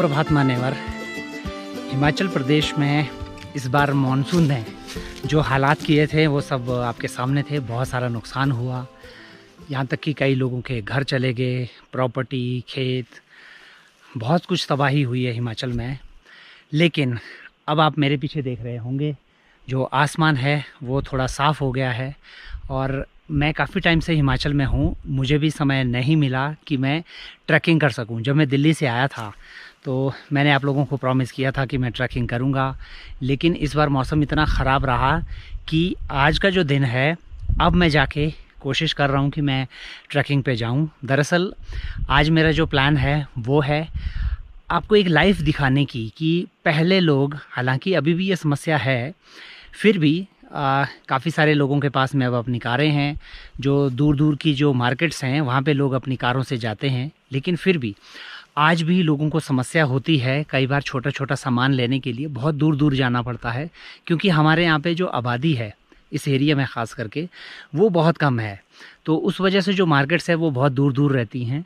सुप्रभात मान्यवर। हिमाचल प्रदेश में इस बार मानसून ने जो हालात किए थे वो सब आपके सामने थे। बहुत सारा नुकसान हुआ, यहाँ तक कि कई लोगों के घर चले गए, प्रॉपर्टी, खेत, बहुत कुछ तबाही हुई है हिमाचल में। लेकिन अब आप मेरे पीछे देख रहे होंगे जो आसमान है वो थोड़ा साफ़ हो गया है। और मैं काफ़ी टाइम से हिमाचल में हूँ, मुझे भी समय नहीं मिला कि मैं ट्रैकिंग कर सकूँ। जब मैं दिल्ली से आया था तो मैंने आप लोगों को प्रॉमिस किया था कि मैं ट्रैकिंग करूँगा, लेकिन इस बार मौसम इतना ख़राब रहा कि आज का जो दिन है अब मैं जाके कोशिश कर रहा हूँ कि मैं ट्रैकिंग पे जाऊँ। दरअसल आज मेरा जो प्लान है वो है आपको एक लाइफ दिखाने की कि पहले लोग, हालांकि अभी भी ये समस्या है, फिर भी काफ़ी सारे लोगों के पास में अब अपनी कारें हैं। जो दूर दूर की जो मार्केट्स हैं वहाँ पे लोग अपनी कारों से जाते हैं, लेकिन फिर भी आज भी लोगों को समस्या होती है। कई बार छोटा छोटा सामान लेने के लिए बहुत दूर दूर जाना पड़ता है, क्योंकि हमारे यहाँ पे जो आबादी है इस एरिया में ख़ास करके वो बहुत कम है। तो उस वजह से जो मार्केट्स है वो बहुत दूर दूर रहती हैं।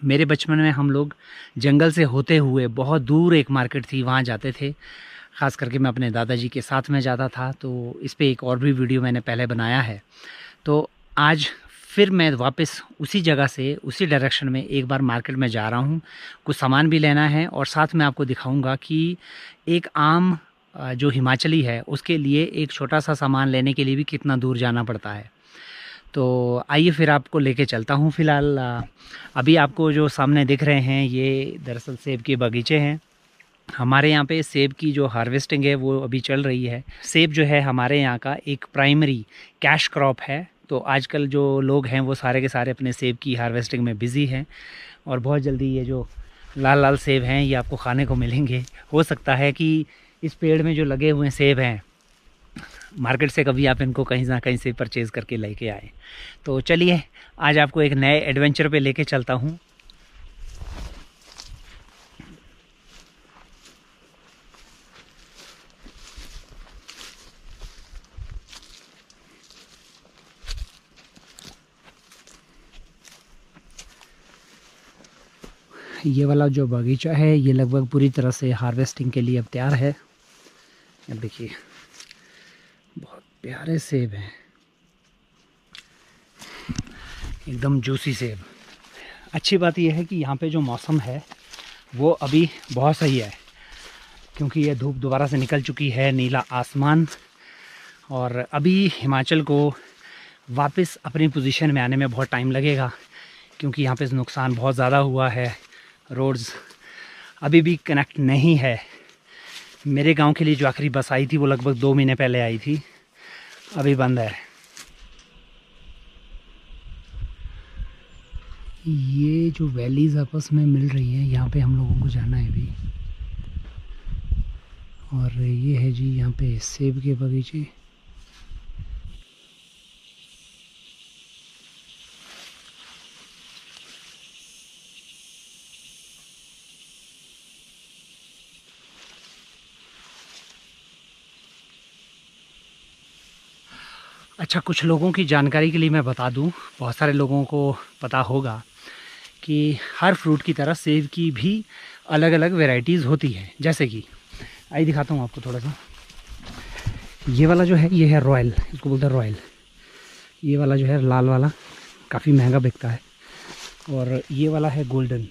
मेरे बचपन में हम लोग जंगल से होते हुए बहुत दूर एक मार्केट थी वहाँ जाते थे। ख़ास करके मैं अपने दादाजी के साथ में जाता था। तो इस पे एक और भी वीडियो मैंने पहले बनाया है। तो आज फिर मैं वापस उसी जगह से उसी डायरेक्शन में एक बार मार्केट में जा रहा हूँ। कुछ सामान भी लेना है और साथ में आपको दिखाऊंगा कि एक आम जो हिमाचली है उसके लिए एक छोटा सा सामान लेने के लिए भी कितना दूर जाना पड़ता है। तो आइए फिर आपको लेके चलता हूँ। फ़िलहाल अभी आपको जो सामने दिख रहे हैं ये दरअसल सेब के बगीचे हैं। हमारे यहाँ पे सेब की जो हार्वेस्टिंग है वो अभी चल रही है। सेब जो है हमारे यहाँ का एक प्राइमरी कैश क्रॉप है। तो आजकल जो लोग हैं वो सारे के सारे अपने सेब की हार्वेस्टिंग में बिज़ी हैं और बहुत जल्दी ये जो लाल लाल सेब हैं ये आपको खाने को मिलेंगे। हो सकता है कि इस पेड़ में जो लगे हुए सेब हैं मार्केट से कभी आप इनको कहीं ना कहीं से परचेज़ करके लेके आए। तो चलिए आज आपको एक नए एडवेंचर पे लेके चलता हूँ। ये वाला जो बगीचा है ये लगभग पूरी तरह से हार्वेस्टिंग के लिए अब तैयार है। अब देखिए बहुत प्यारे सेब हैं, एकदम जूसी सेब। अच्छी बात यह है कि यहाँ पे जो मौसम है वो अभी बहुत सही है, क्योंकि ये धूप दोबारा से निकल चुकी है, नीला आसमान। और अभी हिमाचल को वापस अपनी पोजीशन में आने में बहुत टाइम लगेगा, क्योंकि यहाँ पे नुकसान बहुत ज़्यादा हुआ है। रोड्स अभी भी कनेक्ट नहीं है। मेरे गांव के लिए जो आखिरी बस आई थी वो लगभग 2 महीने पहले आई थी, अभी बंद है। ये जो वैलीज़ आपस में मिल रही हैं यहाँ पे हम लोगों को जाना है अभी। और ये है जी यहाँ पे सेब के बगीचे। अच्छा, कुछ लोगों की जानकारी के लिए मैं बता दूं, बहुत सारे लोगों को पता होगा कि हर फ्रूट की तरह सेब की भी अलग अलग वैरायटीज़ होती हैं। जैसे कि आइए दिखाता हूँ आपको थोड़ा सा। ये वाला जो है ये है रॉयल, इसको बोलते हैं रॉयल। ये वाला जो है लाल वाला काफ़ी महंगा बिकता है। और ये वाला है गोल्डन,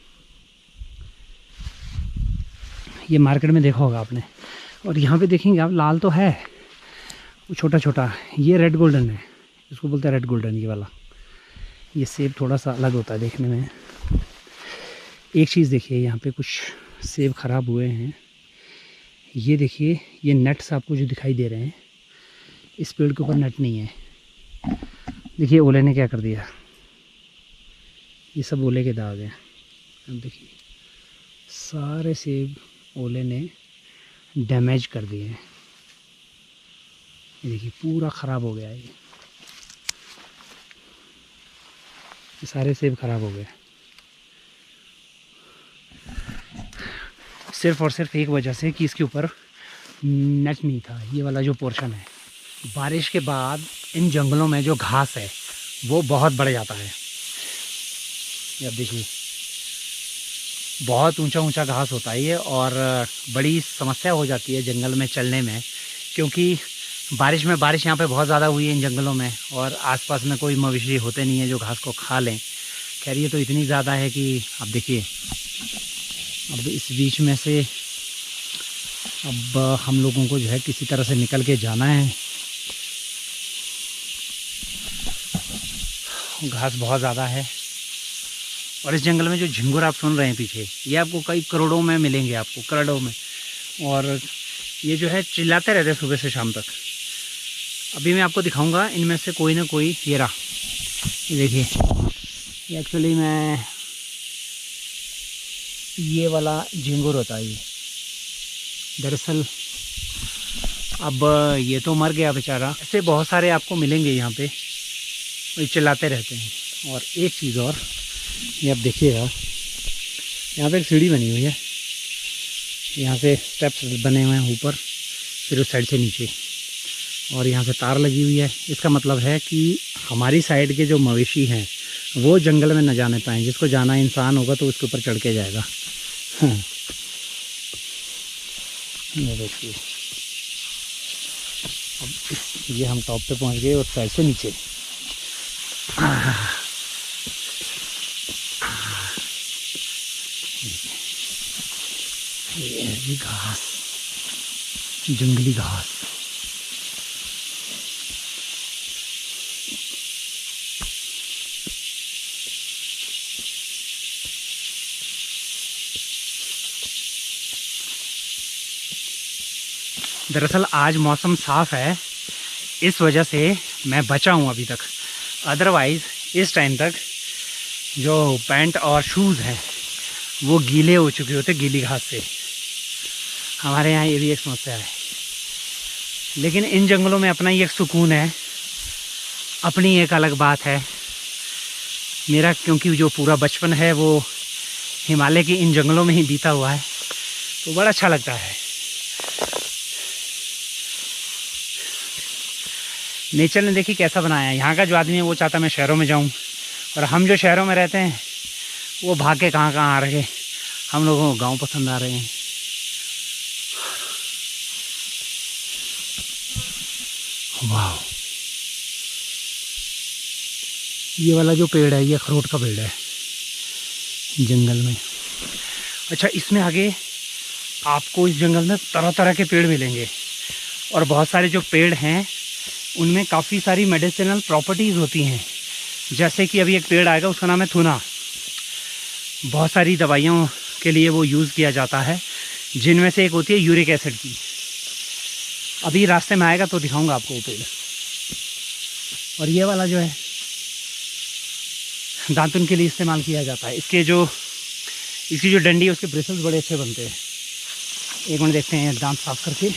ये मार्केट में देखा होगा आपने। और यहाँ पे देखेंगे आप लाल तो है वो छोटा छोटा, ये रेड गोल्डन है, इसको बोलते हैं रेड गोल्डन। ये वाला ये सेब थोड़ा सा अलग होता है देखने में। एक चीज़ देखिए, यहाँ पे कुछ सेब ख़राब हुए हैं। ये देखिए ये नट्स आपको जो दिखाई दे रहे हैं, इस पेड़ के ऊपर नट नहीं है। देखिए ओले ने क्या कर दिया, ये सब ओले के दाग हैं। अब देखिए सारे सेब ओले ने डैमेज कर दिए हैं। ये देखिए पूरा ख़राब हो गया है, ये सारे सेब ख़राब हो गए सिर्फ़ और सिर्फ एक वजह से कि इसके ऊपर नेट नहीं था। ये वाला जो पोर्शन है, बारिश के बाद इन जंगलों में जो घास है वो बहुत बढ़ जाता है। ये अब देखिए बहुत ऊंचा ऊंचा घास होता है ये, और बड़ी समस्या हो जाती है जंगल में चलने में, क्योंकि बारिश यहाँ पे बहुत ज़्यादा हुई है इन जंगलों में, और आसपास में कोई मवेशी होते नहीं है जो घास को खा लें। खैर ये तो इतनी ज़्यादा है कि अब देखिए, अब इस बीच में से अब हम लोगों को जो है किसी तरह से निकल के जाना है। घास बहुत ज़्यादा है, और इस जंगल में जो झिंगुर आप सुन रहे हैं पीछे, ये आपको कई करोड़ों में मिलेंगे, आपको करोड़ों में। और ये जो है चिल्लाते रहते हैं सुबह से शाम तक। अभी मैं आपको दिखाऊंगा इनमें से कोई ना कोई। ये रहा, ये देखिए, ये एक्चुअली मैं ये वाला झिंगुर होता है ये। दरअसल अब ये तो मर गया बेचारा। ऐसे बहुत सारे आपको मिलेंगे यहाँ पे, ये चिल्लाते रहते हैं। और एक चीज़ और, ये आप देखिएगा, यहाँ पे एक सीढ़ी बनी हुई है, यहाँ से स्टेप्स बने हुए हैं ऊपर, फिर उस साइड से नीचे, और यहाँ से तार लगी हुई है। इसका मतलब है कि हमारी साइड के जो मवेशी हैं वो जंगल में न जाने पाएँ। जिसको जाना इंसान होगा तो उसके ऊपर चढ़ के जाएगा। ये देखिए, अब ये हम टॉप पे पहुँच गए और साइड से नीचे। ये है जी घास, जंगली घास। दरअसल आज मौसम साफ़ है, इस वजह से मैं बचा हूँ अभी तक। अदरवाइज़ इस टाइम तक जो पैंट और शूज़ हैं वो गीले हो चुके होते गीली घास से। हमारे यहाँ ये भी एक समस्या है, लेकिन इन जंगलों में अपना ही एक सुकून है, अपनी एक अलग बात है मेरा, क्योंकि जो पूरा बचपन है वो हिमालय के इन जंगलों में ही बीता हुआ है, तो बड़ा अच्छा लगता है। नेचर ने देखिए कैसा बनाया है। यहाँ का जो आदमी है वो चाहता मैं शहरों में जाऊँ, और हम जो शहरों में रहते हैं वो भाग के कहाँ कहाँ आ रहे हैं। हम लोगों को गांव पसंद आ रहे हैं। वाह, ये वाला जो पेड़ है ये अखरोट का पेड़ है जंगल में। अच्छा, इसमें आगे आपको इस जंगल में तरह तरह के पेड़ मिलेंगे, और बहुत सारे जो पेड़ हैं उनमें काफ़ी सारी मेडिसिनल प्रॉपर्टीज़ होती हैं। जैसे कि अभी एक पेड़ आएगा, उसका नाम है थुना। बहुत सारी दवाइयों के लिए वो यूज़ किया जाता है, जिनमें से एक होती है यूरिक एसिड की। अभी रास्ते में आएगा तो दिखाऊंगा आपको वो पेड़। और ये वाला जो है दातुन के लिए इस्तेमाल किया जाता है। इसकी जो डंडी है उसके ब्रिसल्स बड़े अच्छे बनते हैं। एक मिनट देखते हैं दांत साफ करके।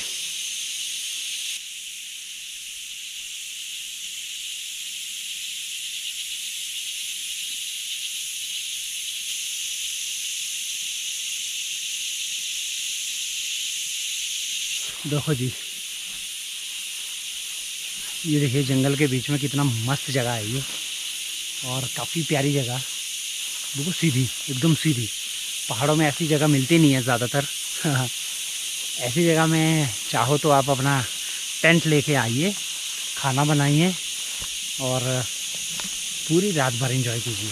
देखो जी, ये देखिए जंगल के बीच में कितना मस्त जगह है ये, और काफ़ी प्यारी जगह, बिल्कुल सीधी, एकदम सीधी। पहाड़ों में ऐसी जगह मिलती नहीं है ज़्यादातर। ऐसी जगह में चाहो तो आप अपना टेंट लेके आइए, खाना बनाइए और पूरी रात भर एंजॉय कीजिए।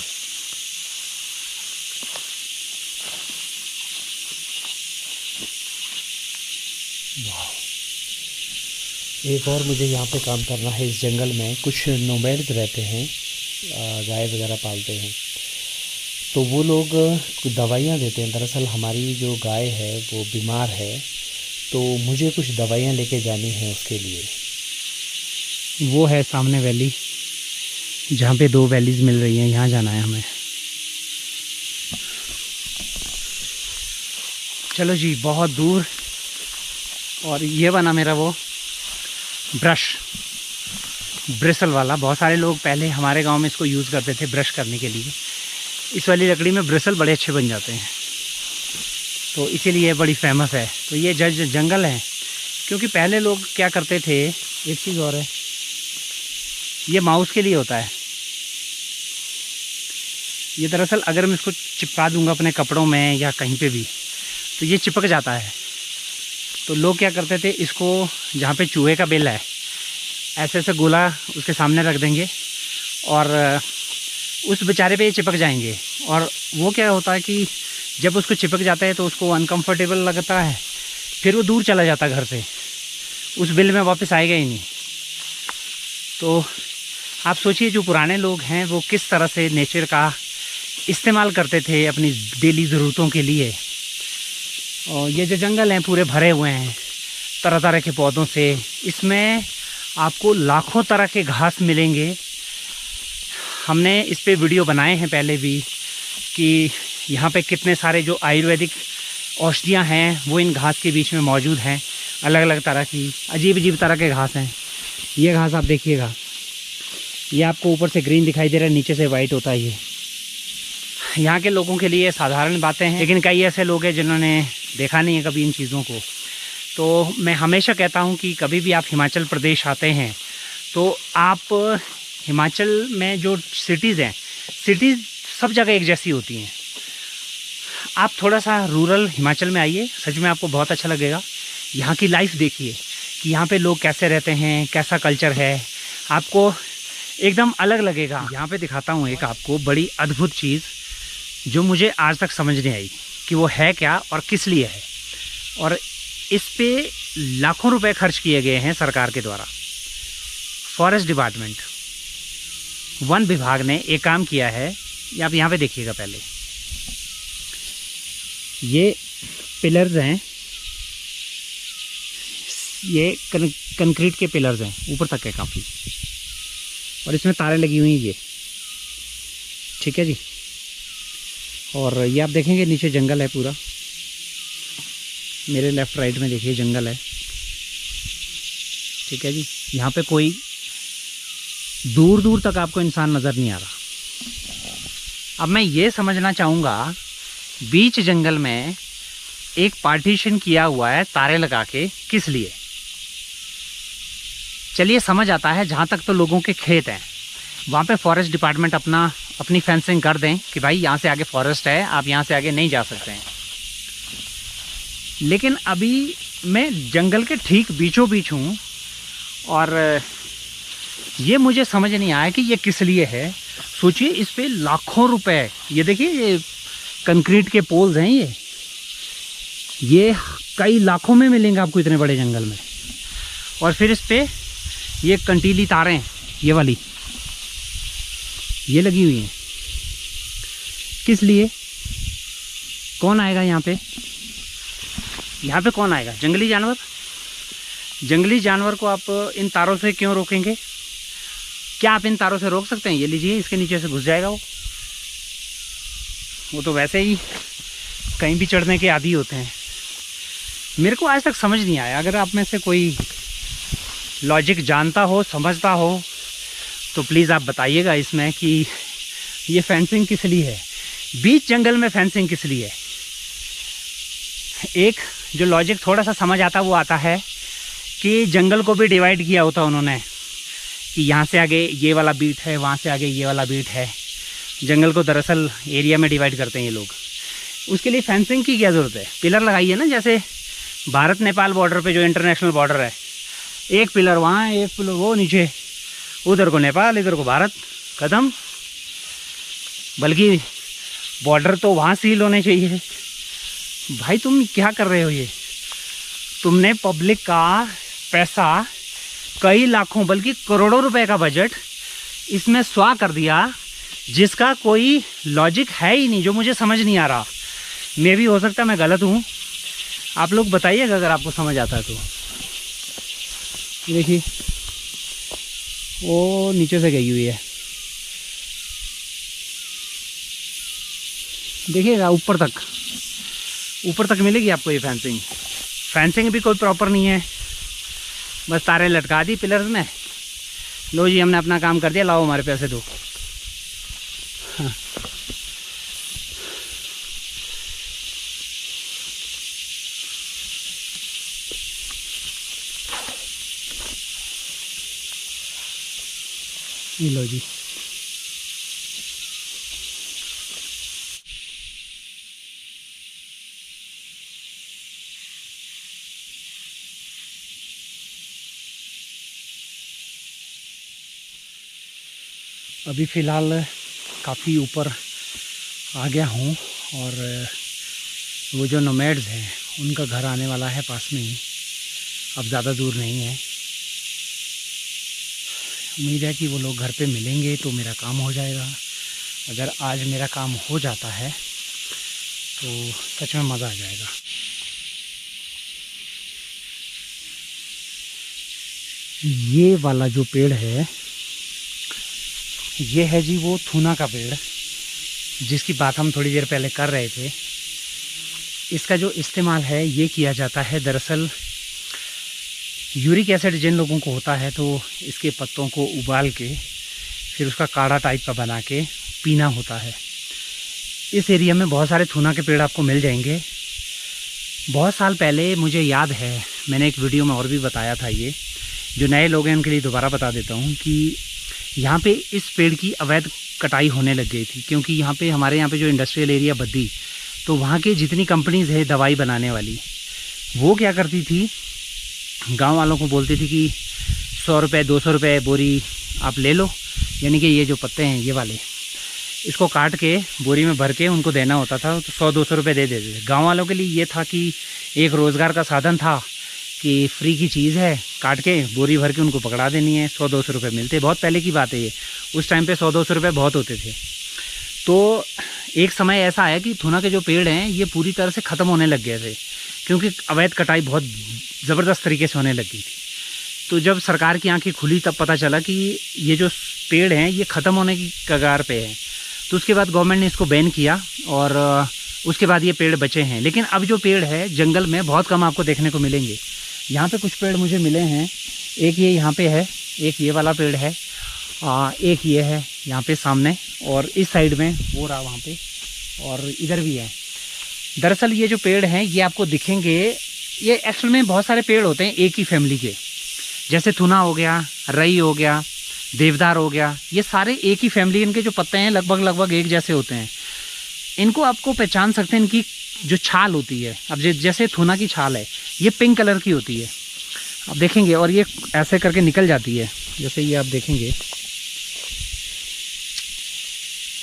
एक और मुझे यहाँ पे काम करना है। इस जंगल में कुछ नोमैड्स रहते हैं, गाय वगैरह पालते हैं, तो वो लोग दवाइयाँ देते हैं। दरअसल हमारी जो गाय है वो बीमार है, तो मुझे कुछ दवाइयाँ लेके जानी हैं उसके लिए। वो है सामने वैली, जहाँ पे 2 वैलीज़ मिल रही हैं, यहाँ जाना है हमें। चलो जी, बहुत दूर। और ये बना मेरा वो ब्रिसल वाला। बहुत सारे लोग पहले हमारे गांव में इसको यूज़ करते थे ब्रश करने के लिए। इस वाली लकड़ी में ब्रिसल बड़े अच्छे बन जाते हैं, तो इसीलिए बड़ी फेमस है। तो ये जंगल है, क्योंकि पहले लोग क्या करते थे, एक चीज़ और है, ये माउस के लिए होता है। ये दरअसल अगर हम इसको चिपका दूंगा अपने कपड़ों में या कहीं पे भी तो ये चिपक जाता है। तो लोग क्या करते थे, इसको जहाँ पे चूहे का बिल है ऐसे ऐसे गोला उसके सामने रख देंगे और उस बेचारे पे ये चिपक जाएंगे। और वो क्या होता है कि जब उसको चिपक जाता है तो उसको अनकंफर्टेबल लगता है, फिर वो दूर चला जाता है घर से, उस बिल में वापस आएगा ही नहीं। तो आप सोचिए जो पुराने लोग हैं वो किस तरह से नेचर का इस्तेमाल करते थे अपनी डेली ज़रूरतों के लिए। और ये जो जंगल हैं पूरे भरे हुए हैं तरह तरह के पौधों से, इसमें आपको लाखों तरह के घास मिलेंगे। हमने इस पे वीडियो बनाए हैं पहले भी कि यहाँ पे कितने सारे जो आयुर्वेदिक औषधियाँ हैं वो इन घास के बीच में मौजूद हैं। अलग अलग तरह की अजीब अजीब तरह के घास हैं। ये घास आप देखिएगा, ये आपको ऊपर से ग्रीन दिखाई दे रहा है, नीचे से वाइट होता है। ये यहाँ के लोगों के लिए साधारण बातें हैं, लेकिन कई ऐसे लोग हैं जिन्होंने देखा नहीं है कभी इन चीज़ों को। तो मैं हमेशा कहता हूँ कि कभी भी आप हिमाचल प्रदेश आते हैं तो आप हिमाचल में जो सिटीज़ हैं, सिटीज़ सब जगह एक जैसी होती हैं। आप थोड़ा सा रूरल हिमाचल में आइए, सच में आपको बहुत अच्छा लगेगा। यहाँ की लाइफ देखिए कि यहाँ पे लोग कैसे रहते हैं, कैसा कल्चर है, आपको एकदम अलग लगेगा। यहाँ पे दिखाता हूँ एक आपको बड़ी अद्भुत चीज़ जो मुझे आज तक समझ नहीं आई कि वो है क्या और किस लिए है। और इस पे लाखों रुपए खर्च किए गए हैं सरकार के द्वारा। फॉरेस्ट डिपार्टमेंट, वन विभाग ने एक काम किया है, ये आप यहाँ पे देखिएगा। पहले ये पिलर्स हैं, ये कंक्रीट के पिलर्स हैं, ऊपर तक है काफ़ी, और इसमें तारें लगी हुई हैं ये, ठीक है जी। और ये आप देखेंगे नीचे जंगल है पूरा, मेरे लेफ़्ट राइट में देखिए जंगल है, ठीक है जी। यहाँ पे कोई दूर दूर तक आपको इंसान नज़र नहीं आ रहा। अब मैं ये समझना चाहूँगा, बीच जंगल में एक पार्टीशन किया हुआ है तारे लगा के, किस लिए? चलिए समझ आता है, जहाँ तक तो लोगों के खेत हैं वहाँ पे फॉरेस्ट डिपार्टमेंट अपनी फेंसिंग कर दें कि भाई यहाँ से आगे फॉरेस्ट है, आप यहाँ से आगे नहीं जा सकते हैं। लेकिन अभी मैं जंगल के ठीक बीचों बीच हूँ और ये मुझे समझ नहीं आया कि ये किस लिए है। सोचिए इस पे लाखों रुपए, ये देखिए ये कंक्रीट के पोल्स हैं, ये कई लाखों में मिलेंगे आपको इतने बड़े जंगल में। और फिर इस पे ये कंटीली तारें, ये वाली ये लगी हुई हैं, किस लिए? कौन आएगा यहाँ पे? यहाँ पे कौन आएगा? जंगली जानवर। जंगली जानवर को आप इन तारों से क्यों रोकेंगे? क्या आप इन तारों से रोक सकते हैं? ये लीजिए, इसके नीचे से घुस जाएगा वो तो वैसे ही कहीं भी चढ़ने के आदी होते हैं। मेरे को आज तक समझ नहीं आया। अगर आप में से कोई लॉजिक जानता हो, समझता हो, तो प्लीज़ आप बताइएगा इसमें कि ये फेंसिंग किस लिए है, बीच जंगल में फेंसिंग किस लिए है। एक जो लॉजिक थोड़ा सा समझ आता वो आता है कि जंगल को भी डिवाइड किया होता उन्होंने कि यहाँ से आगे ये वाला बीट है, वहाँ से आगे ये वाला बीट है। जंगल को दरअसल एरिया में डिवाइड करते हैं ये लोग। उसके लिए फेंसिंग की क्या ज़रूरत है? पिलर लगाइए ना, जैसे भारत नेपाल बॉर्डर पे जो इंटरनेशनल बॉर्डर है, एक पिलर वहाँ, एक पिलर वो नीचे, उधर को नेपाल, इधर को भारत, खत्म। बल्कि बॉर्डर तो वहाँ सील होने चाहिए। भाई तुम क्या कर रहे हो? ये तुमने पब्लिक का पैसा, कई लाखों बल्कि करोड़ों रुपए का बजट इसमें स्वाह कर दिया, जिसका कोई लॉजिक है ही नहीं, जो मुझे समझ नहीं आ रहा। मे भी हो सकता है मैं गलत हूँ, आप लोग बताइएगा अगर आपको समझ आता है तो। देखिए वो नीचे से गई हुई है, देखिएगा ऊपर तक मिलेगी आपको ये फेंसिंग। फेंसिंग भी कोई प्रॉपर नहीं है, बस तारें लटका दी पिलर्स में। लो जी, हमने अपना काम कर दिया, लाओ हमारे पैसे दो। हाँ। ये लो जी, अभी फ़िलहाल काफ़ी ऊपर आ गया हूँ और वो जो नोमैड्स हैं उनका घर आने वाला है पास में ही, अब ज़्यादा दूर नहीं है। उम्मीद है कि वो लोग घर पे मिलेंगे तो मेरा काम हो जाएगा। अगर आज मेरा काम हो जाता है तो सच में मज़ा आ जाएगा। ये वाला जो पेड़ है ये है जी वो थूना का पेड़ जिसकी बात हम थोड़ी देर पहले कर रहे थे। इसका जो इस्तेमाल है ये किया जाता है, दरअसल यूरिक एसिड जिन लोगों को होता है तो इसके पत्तों को उबाल के फिर उसका काढ़ा टाइप का बना के पीना होता है। इस एरिया में बहुत सारे थूना के पेड़ आपको मिल जाएंगे। बहुत साल पहले मुझे याद है मैंने एक वीडियो में और भी बताया था, ये जो नए लोग हैं उनके लिए दोबारा बता देता हूँ कि यहाँ पे इस पेड़ की अवैध कटाई होने लग गई थी, क्योंकि हमारे यहाँ पे जो इंडस्ट्रियल एरिया बद्दी, तो वहाँ के जितनी कंपनीज़ है दवाई बनाने वाली, वो क्या करती थी, गांव वालों को बोलती थी कि 100 रुपये 200 रुपये बोरी आप ले लो, यानी कि ये जो पत्ते हैं ये वाले, इसको काट के बोरी में भर के उनको देना होता था, तो 100-200 रुपये दे देते थे। गाँव वालों के लिए ये था कि एक रोज़गार का साधन था कि फ्री की चीज़ है, काट के बोरी भर के उनको पकड़ा देनी है, 100-200 रुपये मिलते। बहुत पहले की बात है ये, उस टाइम पे 100-200 रुपये बहुत होते थे। तो एक समय ऐसा आया कि थूना के जो पेड़ हैं ये पूरी तरह से ख़त्म होने लग गए थे, क्योंकि अवैध कटाई बहुत ज़बरदस्त तरीके से होने लगी थी। तो जब सरकार की आंखें खुली तब पता चला कि ये जो पेड़ हैं ये ख़त्म होने की कगार पे है। तो उसके बाद गवर्नमेंट ने इसको बैन किया और उसके बाद ये पेड़ बचे हैं। लेकिन अब जो पेड़ है जंगल में बहुत कम आपको देखने को मिलेंगे। यहाँ पे कुछ पेड़ मुझे मिले हैं, एक ये यहाँ पे है, एक ये वाला पेड़ है, एक ये है यहाँ पे सामने, और इस साइड में वो रहा वहाँ पे, और इधर भी है। दरअसल ये जो पेड़ हैं ये आपको दिखेंगे, ये एक्चुअल में बहुत सारे पेड़ होते हैं एक ही फैमिली के, जैसे थुना हो गया, रई हो गया, देवदार हो गया, ये सारे एक ही फैमिली, इनके जो पत्ते हैं लगभग एक जैसे होते हैं। इनको आपको पहचान सकते हैं, इनकी जो छाल होती है, अब जैसे थुना की छाल है ये पिंक कलर की होती है, आप देखेंगे, और ये ऐसे करके निकल जाती है, जैसे ये आप देखेंगे,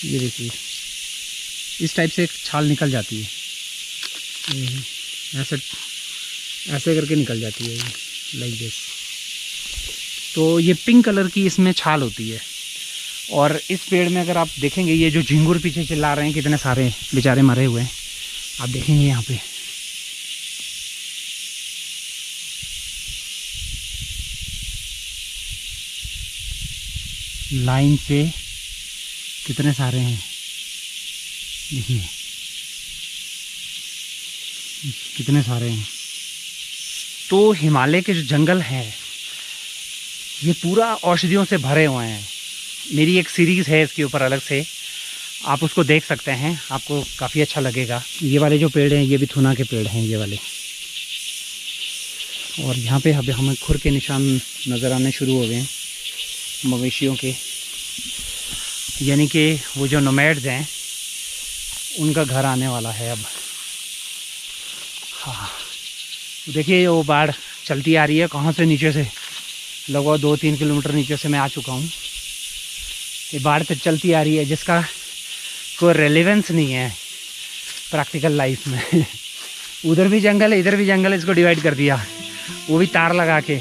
ये देखिए इस टाइप से एक छाल निकल जाती है, ऐसे करके निकल जाती है, लाइक दिस। तो ये पिंक कलर की इसमें छाल होती है। और इस पेड़ में अगर आप देखेंगे, ये जो झिंगुर पीछे चिल्ला रहे हैं, कितने सारे बेचारे मरे हुए हैं, आप देखेंगे यहाँ पे लाइन से कितने सारे हैं, देखिए कितने सारे हैं। तो हिमालय के जो जंगल हैं ये पूरा औषधियों से भरे हुए हैं। मेरी एक सीरीज़ है इसके ऊपर अलग से, आप उसको देख सकते हैं, आपको काफ़ी अच्छा लगेगा। ये वाले जो पेड़ हैं ये भी थुना के पेड़ हैं, ये वाले। और यहाँ पे अभी हमें खुर के निशान नज़र आने शुरू हो गए हैं मवेशियों के, यानी कि वो जो नोमैड्स हैं उनका घर आने वाला है अब। हाँ देखिए वो बाढ़ चलती आ रही है, कहाँ से, नीचे से, लगभग 2-3 किलोमीटर नीचे से मैं आ चुका हूँ। ये बाढ़ तो चलती आ रही है जिसका कोई रेलेवेंस नहीं है प्रैक्टिकल लाइफ में। उधर भी जंगल है, इधर भी जंगल है, इसको डिवाइड कर दिया, वो भी तार लगा के।